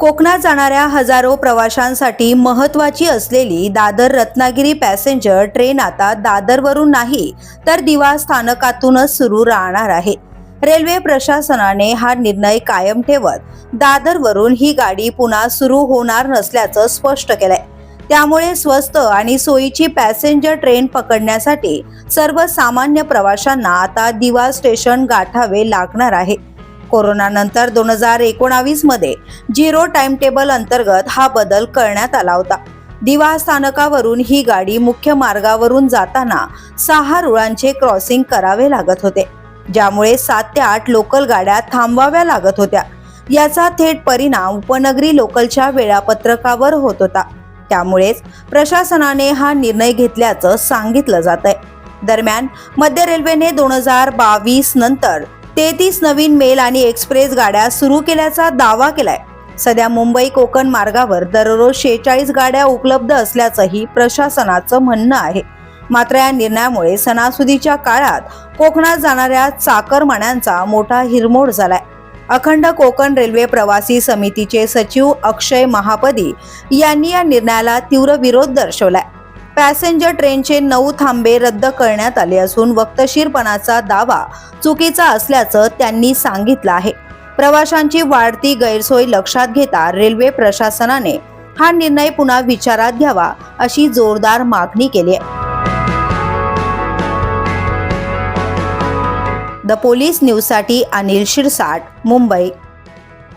कोकणात जाणाऱ्या हजारो प्रवाशांसाठी महत्त्वाची असलेली दादर रत्नागिरी पॅसेंजर ट्रेन आता दादरवरून नाही तर दिवा स्थानकातूनच सुरू राहणार आहे। रेल्वे प्रशासनाने हा निर्णय कायम ठेवत दादरवरून ही गाडी पुन्हा सुरू होणार नसल्याचं स्पष्ट केलंय। त्यामुळे स्वस्त आणि सोयीची पॅसेंजर ट्रेन पकडण्यासाठी सर्वसामान्य प्रवाशांना आता दिवा स्टेशन गाठावे लागणार आहे। कोरोना नंतर 2019 मध्ये झिरो टाइम टेबल अंतर्गत हा बदल करण्यात आला होता। दिवा स्थानकावरून ही गाडी मुख्य मार्गावरून जाताना 6 रुळांचे क्रॉसिंग करावे लागत होते, ज्यामुळे 7 ते 8 लोकल गाड्या थांबवाव्या लागत होत्या। याचा थेट परिणाम उपनगरी लोकलच्या वेळापत्रकावर होत होता। त्यामुळेच प्रशासनाने हा निर्णय घेतल्याचं सांगितलं जातंय। दरम्यान मध्य रेल्वेने 2022 नंतर 33 नवीन मेल आणि एक्सप्रेस गाड्या सुरू केल्याचा दावा केलाय। सध्या मुंबई कोकण मार्गावर दररोज 46 गाड्या उपलब्ध असल्याचंही प्रशासनाचं म्हणणं आहे। मात्र या निर्णयामुळे सणासुदीच्या काळात कोकणात जाणाऱ्या चाकरमान्यांचा मोठा हिरमोड झालाय। अखंड कोकण रेल्वे प्रवासी समितीचे सचिव अक्षय महापदी यांनी या निर्णयाला तीव्र विरोध दर्शवलाय। पॅसेंजर ट्रेनचे 9 थांबे रद्द करण्यात आले असून वक्तशीरपणाचा दावा चुकीचा असल्याचं त्यांनी सांगितलं आहे। प्रवाशांची वाढती गैरसोय लक्षात घेता रेल्वे प्रशासनाने हा निर्णय पुन्हा विचारात घ्यावा अशी जोरदार मागणी केली आहे। द पोलीस न्यूजसाठी अनिल शिरसाट, मुंबई।